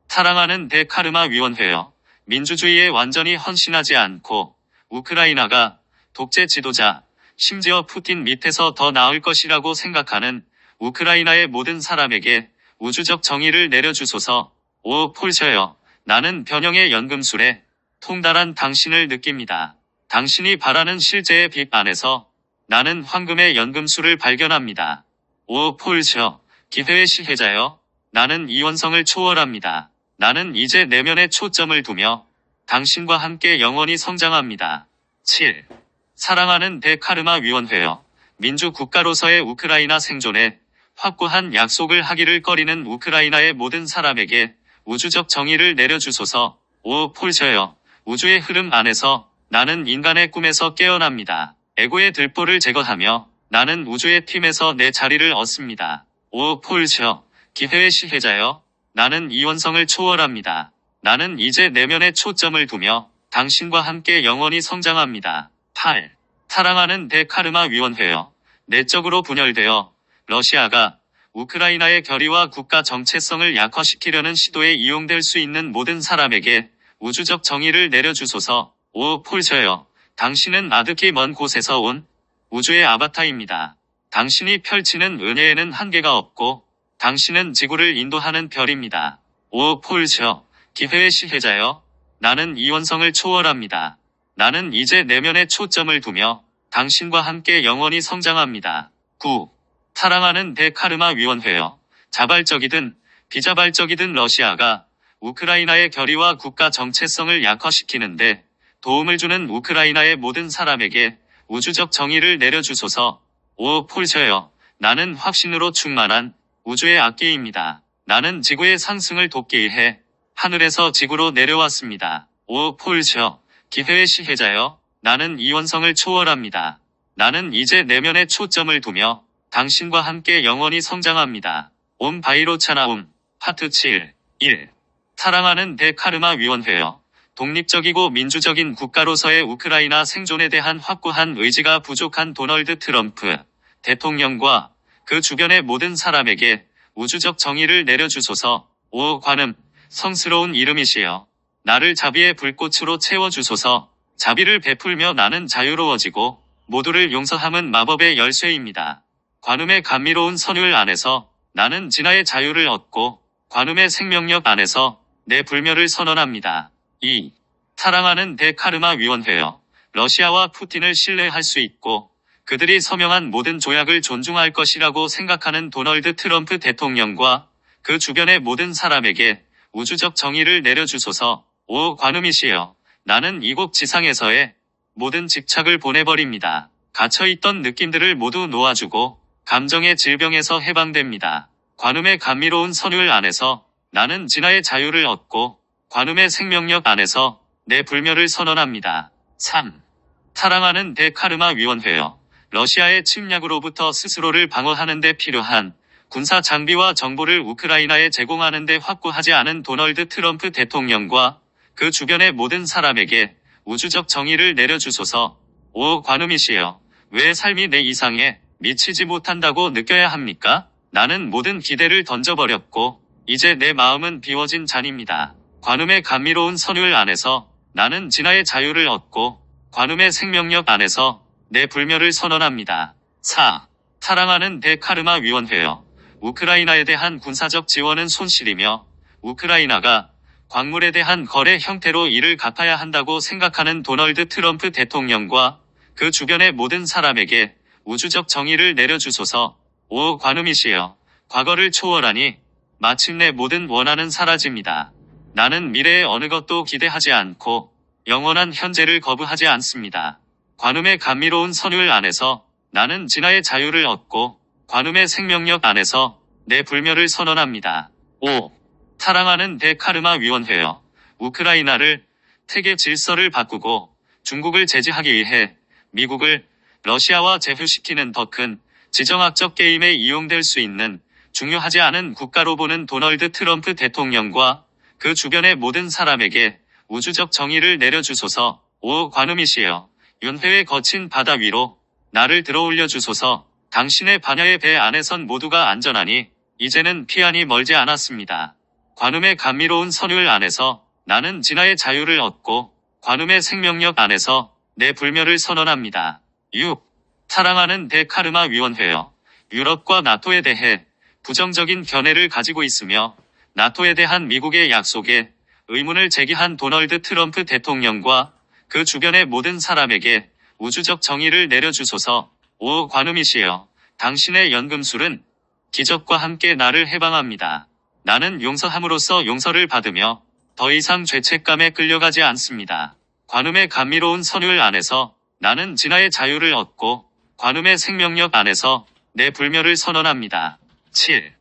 사랑하는 대카르마 위원회여, 민주주의에 완전히 헌신하지 않고 우크라이나가 독재 지도자, 심지어 푸틴 밑에서 더 나을 것이라고 생각하는 우크라이나의 모든 사람에게 우주적 정의를 내려주소서. 오 폴셔여, 나는 변형의 연금술에 통달한 당신을 느낍니다. 당신이 바라는 실제의 빛 안에서 나는 황금의 연금술을 발견합니다. 오 폴셔, 기회의 시혜자여, 나는 이원성을 초월합니다. 나는 이제 내면에 초점을 두며 당신과 함께 영원히 성장합니다. 7. 사랑하는 대카르마 위원회여, 민주국가로서의 우크라이나 생존에 확고한 약속을 하기를 꺼리는 우크라이나의 모든 사람에게 우주적 정의를 내려주소서. 오 폴셔여, 우주의 흐름 안에서 나는 인간의 꿈에서 깨어납니다. 에고의 들보를 제거하며 나는 우주의 팀에서 내 자리를 얻습니다. 오 폴셔, 기회의 시혜자여, 나는 이원성을 초월합니다. 나는 이제 내면에 초점을 두며 당신과 함께 영원히 성장합니다. 8. 사랑하는 대카르마 위원회여, 내적으로 분열되어 러시아가 우크라이나의 결의와 국가 정체성을 약화시키려는 시도에 이용될 수 있는 모든 사람에게 우주적 정의를 내려주소서. 오 폴셔여, 당신은 아득히 먼 곳에서 온 우주의 아바타입니다. 당신이 펼치는 은혜에는 한계가 없고 당신은 지구를 인도하는 별입니다. 오 폴셔, 기회의 시혜자여, 나는 이원성을 초월합니다. 나는 이제 내면에 초점을 두며 당신과 함께 영원히 성장합니다. 9. 사랑하는 대카르마 위원회여, 자발적이든 비자발적이든 러시아가 우크라이나의 결의와 국가 정체성을 약화시키는데 도움을 주는 우크라이나의 모든 사람에게 우주적 정의를 내려주소서. 오 폴셔여, 나는 확신으로 충만한 우주의 악기입니다. 나는 지구의 상승을 돕기 위해 하늘에서 지구로 내려왔습니다. 오 폴셔, 기회의 시혜자여, 나는 이원성을 초월합니다. 나는 이제 내면에 초점을 두며 당신과 함께 영원히 성장합니다. 옴 바이로차나움, 파트 7. 1. 사랑하는 대카르마 위원회여, 독립적이고 민주적인 국가로서의 우크라이나 생존에 대한 확고한 의지가 부족한 도널드 트럼프 대통령과 그 주변의 모든 사람에게 우주적 정의를 내려주소서. 오 관음, 성스러운 이름이시여, 나를 자비의 불꽃으로 채워주소서. 자비를 베풀며 나는 자유로워지고 모두를 용서함은 마법의 열쇠입니다. 관음의 감미로운 선율 안에서 나는 진화의 자유를 얻고 관음의 생명력 안에서 내 불멸을 선언합니다. 2. 사랑하는 대카르마 위원회여, 러시아와 푸틴을 신뢰할 수 있고 그들이 서명한 모든 조약을 존중할 것이라고 생각하는 도널드 트럼프 대통령과 그 주변의 모든 사람에게 우주적 정의를 내려주소서. 오 관음이시여, 나는 이곳 지상에서의 모든 집착을 보내버립니다. 갇혀있던 느낌들을 모두 놓아주고 감정의 질병에서 해방됩니다. 관음의 감미로운 선율 안에서 나는 진화의 자유를 얻고 관음의 생명력 안에서 내 불멸을 선언합니다. 3. 사랑하는 대카르마 위원회여, 러시아의 침략으로부터 스스로를 방어하는 데 필요한 군사 장비와 정보를 우크라이나에 제공하는 데 확고하지 않은 도널드 트럼프 대통령과 그 주변의 모든 사람에게 우주적 정의를 내려주소서. 오 관음이시여, 왜 삶이 내 이상에 미치지 못한다고 느껴야 합니까? 나는 모든 기대를 던져버렸고 이제 내 마음은 비워진 잔입니다. 관음의 감미로운 선율 안에서 나는 진화의 자유를 얻고 관음의 생명력 안에서 내 불멸을 선언합니다. 4. 사랑하는 대카르마 위원회여, 우크라이나에 대한 군사적 지원은 손실이며 우크라이나가 광물에 대한 거래 형태로 이를 갚아야 한다고 생각하는 도널드 트럼프 대통령과 그 주변의 모든 사람에게 우주적 정의를 내려주소서. 오 관음이시여, 과거를 초월하니 마침내 모든 원한은 사라집니다. 나는 미래의 어느 것도 기대하지 않고 영원한 현재를 거부하지 않습니다. 관음의 감미로운 선율 안에서 나는 진화의 자유를 얻고 관음의 생명력 안에서 내 불멸을 선언합니다. 5. 사랑하는 대카르마 위원회여, 우크라이나를 세계 질서를 바꾸고 중국을 제재하기 위해 미국을 러시아와 제휴시키는 더 큰 지정학적 게임에 이용될 수 있는 중요하지 않은 국가로 보는 도널드 트럼프 대통령과 그 주변의 모든 사람에게 우주적 정의를 내려주소서. 오 관음이시여, 윤회의 거친 바다 위로 나를 들어올려 주소서. 당신의 반야의 배 안에선 모두가 안전하니 이제는 피안이 멀지 않았습니다. 관음의 감미로운 선율 안에서 나는 진화의 자유를 얻고 관음의 생명력 안에서 내 불멸을 선언합니다. 6. 사랑하는 대카르마 위원회여, 유럽과 나토에 대해 부정적인 견해를 가지고 있으며 나토에 대한 미국의 약속에 의문을 제기한 도널드 트럼프 대통령과 그 주변의 모든 사람에게 우주적 정의를 내려주소서. 오 관음이시여, 당신의 연금술은 기적과 함께 나를 해방합니다. 나는 용서함으로써 용서를 받으며 더 이상 죄책감에 끌려가지 않습니다. 관음의 감미로운 선율 안에서 나는 진화의 자유를 얻고 관음의 생명력 안에서 내 불멸을 선언합니다. 7.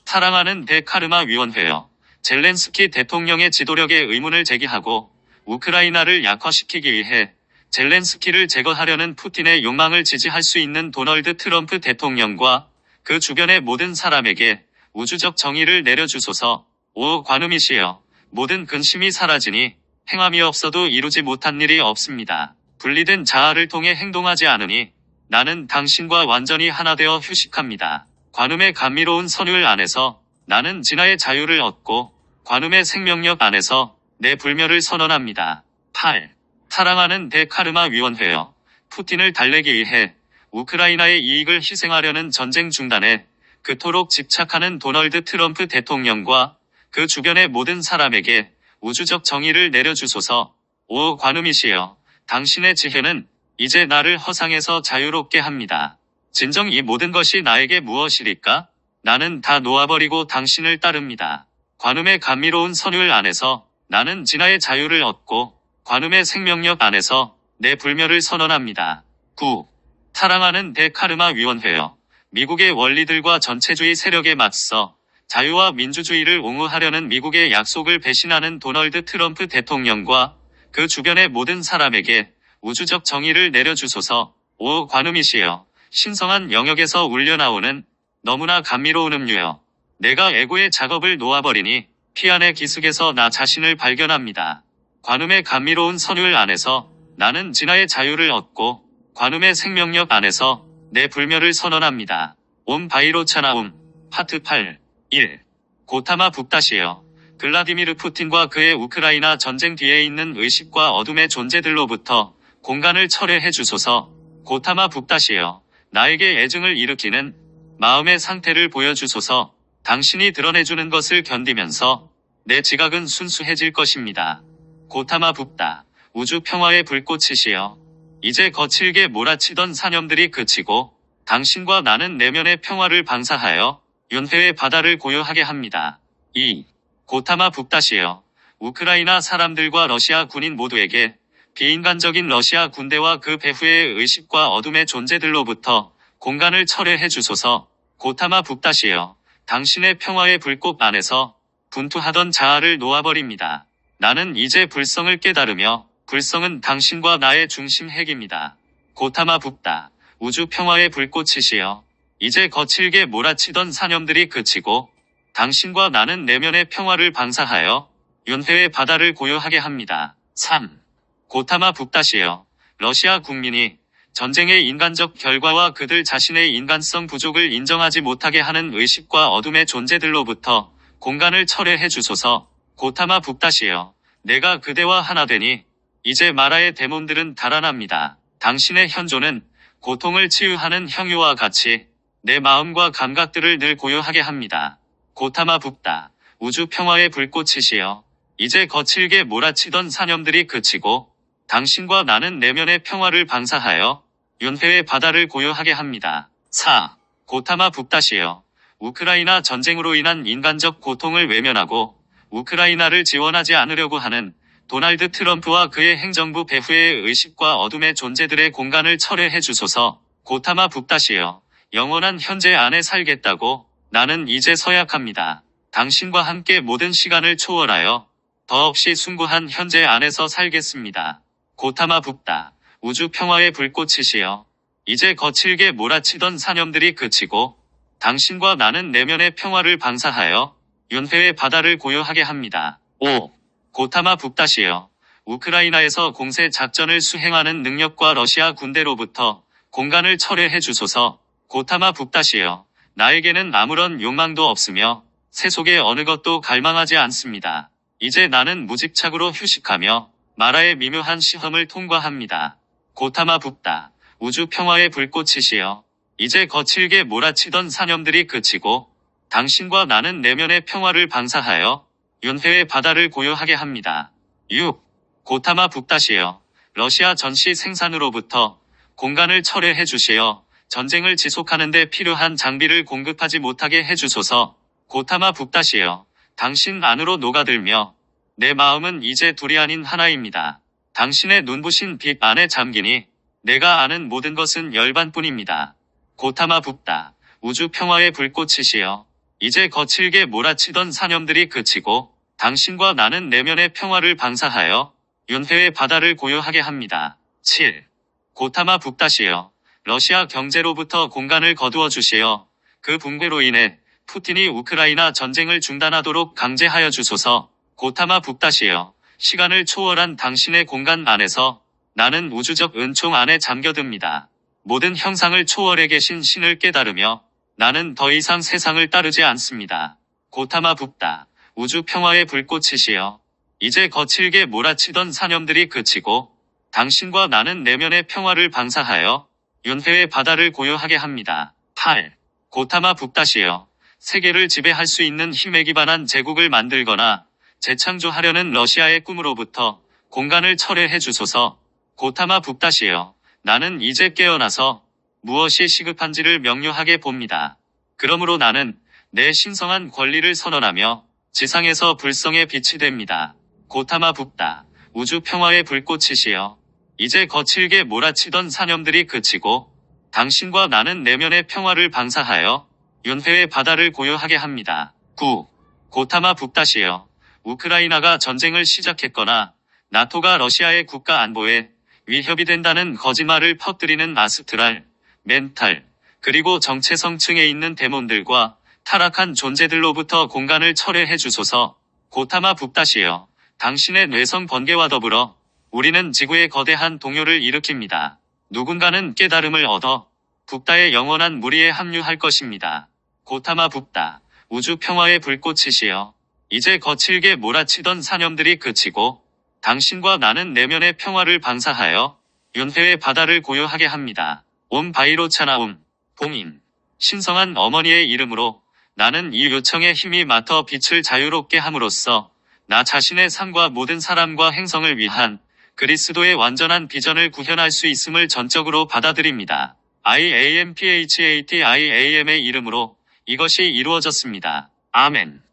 사랑하는 대카르마 위원회여, 젤렌스키 대통령의 지도력에 의문을 제기하고 우크라이나를 약화시키기 위해 젤렌스키를 제거하려는 푸틴의 욕망을 지지할 수 있는 도널드 트럼프 대통령과 그 주변의 모든 사람에게 우주적 정의를 내려주소서. 오 관음이시여, 모든 근심이 사라지니 행함이 없어도 이루지 못한 일이 없습니다. 분리된 자아를 통해 행동하지 않으니 나는 당신과 완전히 하나 되어 휴식합니다. 관음의 감미로운 선율 안에서 나는 진화의 자유를 얻고 관음의 생명력 안에서 내 불멸을 선언합니다. 8. 사랑하는 대카르마 위원회여, 푸틴을 달래기 위해 우크라이나의 이익을 희생하려는 전쟁 중단에 그토록 집착하는 도널드 트럼프 대통령과 그 주변의 모든 사람에게 우주적 정의를 내려주소서. 오 관음이시여, 당신의 지혜는 이제 나를 허상에서 자유롭게 합니다. 진정 이 모든 것이 나에게 무엇이리까? 나는 다 놓아버리고 당신을 따릅니다. 관음의 감미로운 선율 안에서 나는 진화의 자유를 얻고 관음의 생명력 안에서 내 불멸을 선언합니다. 9. 사랑하는 대카르마 위원회여, 미국의 원리들과 전체주의 세력에 맞서 자유와 민주주의를 옹호하려는 미국의 약속을 배신하는 도널드 트럼프 대통령과 그 주변의 모든 사람에게 우주적 정의를 내려주소서. 오 관음이시여, 신성한 영역에서 울려나오는 너무나 감미로운 음료여, 내가 애고의 작업을 놓아버리니 피안의 기슭에서 나 자신을 발견합니다. 관음의 감미로운 선율 안에서 나는 진화의 자유를 얻고 관음의 생명력 안에서 내 불멸을 선언합니다. 옴 바이로차나 옴. 파트 8. 1. 고타마 북다시여, 글라디미르 푸틴과 그의 우크라이나 전쟁 뒤에 있는 의식과 어둠의 존재들로부터 공간을 철회해 주소서. 고타마 북다시여, 나에게 애증을 일으키는 마음의 상태를 보여주소서. 당신이 드러내주는 것을 견디면서 내 지각은 순수해질 것입니다. 고타마 북다, 우주 평화의 불꽃이시여, 이제 거칠게 몰아치던 사념들이 그치고 당신과 나는 내면의 평화를 방사하여 윤회의 바다를 고요하게 합니다. 2. 고타마 북다시요. 우크라이나 사람들과 러시아 군인 모두에게 비인간적인 러시아 군대와 그 배후의 의식과 어둠의 존재들로부터 공간을 철회해 주소서. 고타마 북다시요. 당신의 평화의 불꽃 안에서 분투하던 자아를 놓아버립니다. 나는 이제 불성을 깨달으며 불성은 당신과 나의 중심 핵입니다. 고타마 북다. 우주 평화의 불꽃이시여. 이제 거칠게 몰아치던 사념들이 그치고 당신과 나는 내면의 평화를 방사하여 윤회의 바다를 고요하게 합니다. 3. 고타마 북다시여. 러시아 국민이 전쟁의 인간적 결과와 그들 자신의 인간성 부족을 인정하지 못하게 하는 의식과 어둠의 존재들로부터 공간을 철회해 주소서. 고타마 북다시여. 내가 그대와 하나 되니 이제 마라의 데몬들은 달아납니다. 당신의 현존은 고통을 치유하는 형유와 같이 내 마음과 감각들을 늘 고요하게 합니다. 고타마 북다. 우주 평화의 불꽃이시여. 이제 거칠게 몰아치던 사념들이 그치고 당신과 나는 내면의 평화를 방사하여 윤회의 바다를 고요하게 합니다. 4. 고타마 북다시여. 우크라이나 전쟁으로 인한 인간적 고통을 외면하고 우크라이나를 지원하지 않으려고 하는 도널드 트럼프와 그의 행정부 배후의 의식과 어둠의 존재들의 공간을 철회해 주소서. 고타마 북다시여. 영원한 현재 안에 살겠다고 나는 이제 서약합니다. 당신과 함께 모든 시간을 초월하여 더없이 숭고한 현재 안에서 살겠습니다. 고타마 북다. 우주 평화의 불꽃이시여. 이제 거칠게 몰아치던 사념들이 그치고 당신과 나는 내면의 평화를 방사하여 윤회의 바다를 고요하게 합니다. 5. 고타마 북다시여. 우크라이나에서 공세 작전을 수행하는 능력과 러시아 군대로부터 공간을 철회해 주소서. 고타마 북다시여. 나에게는 아무런 욕망도 없으며 세속의 어느 것도 갈망하지 않습니다. 이제 나는 무집착으로 휴식하며 마라의 미묘한 시험을 통과합니다. 고타마 북다. 우주 평화의 불꽃이시여. 이제 거칠게 몰아치던 사념들이 그치고 당신과 나는 내면의 평화를 방사하여 윤회의 바다를 고요하게 합니다. 6. 고타마 북다시여. 러시아 전시 생산으로부터 공간을 철회해 주시어 전쟁을 지속하는 데 필요한 장비를 공급하지 못하게 해주소서. 고타마 북다시여. 당신 안으로 녹아들며 내 마음은 이제 둘이 아닌 하나입니다. 당신의 눈부신 빛 안에 잠기니 내가 아는 모든 것은 열반뿐입니다. 고타마 북다. 우주 평화의 불꽃이시여. 이제 거칠게 몰아치던 사념들이 그치고 당신과 나는 내면의 평화를 방사하여 윤회의 바다를 고요하게 합니다. 7. 고타마 북다시여. 러시아 경제로부터 공간을 거두어 주시어 그 붕괴로 인해 푸틴이 우크라이나 전쟁을 중단하도록 강제하여 주소서. 고타마 북다시여. 시간을 초월한 당신의 공간 안에서 나는 우주적 은총 안에 잠겨듭니다. 모든 형상을 초월해 계신 신을 깨달으며 나는 더 이상 세상을 따르지 않습니다. 고타마 북다. 우주 평화의 불꽃이시여. 이제 거칠게 몰아치던 사념들이 그치고 당신과 나는 내면의 평화를 방사하여 윤회의 바다를 고요하게 합니다. 8. 고타마 북다시여. 세계를 지배할 수 있는 힘에 기반한 제국을 만들거나 재창조하려는 러시아의 꿈으로부터 공간을 철회해 주소서. 고타마 북다시여. 나는 이제 깨어나서 무엇이 시급한지를 명료하게 봅니다. 그러므로 나는 내 신성한 권리를 선언하며 지상에서 불성의 빛이 됩니다. 고타마 북다. 우주 평화의 불꽃이시여. 이제 거칠게 몰아치던 사념들이 그치고 당신과 나는 내면의 평화를 방사하여 윤회의 바다를 고요하게 합니다. 9. 고타마 북다시여. 우크라이나가 전쟁을 시작했거나 나토가 러시아의 국가 안보에 위협이 된다는 거짓말을 퍼뜨리는 아스트랄, 멘탈, 그리고 정체성층에 있는 데몬들과 타락한 존재들로부터 공간을 철회해 주소서. 고타마 북다시여. 당신의 뇌성 번개와 더불어 우리는 지구의 거대한 동요를 일으킵니다. 누군가는 깨달음을 얻어 북다의 영원한 무리에 합류할 것입니다. 고타마 북다. 우주 평화의 불꽃이시여. 이제 거칠게 몰아치던 사념들이 그치고 당신과 나는 내면의 평화를 방사하여 윤회의 바다를 고요하게 합니다. 옴 바이로차나움. 봉인. 신성한 어머니의 이름으로 나는 이 요청에 힘이 맡어 빛을 자유롭게 함으로써 나 자신의 삶과 모든 사람과 행성을 위한 그리스도의 완전한 비전을 구현할 수 있음을 전적으로 받아들입니다. IAMPHATIAM의 이름으로 이것이 이루어졌습니다. 아멘.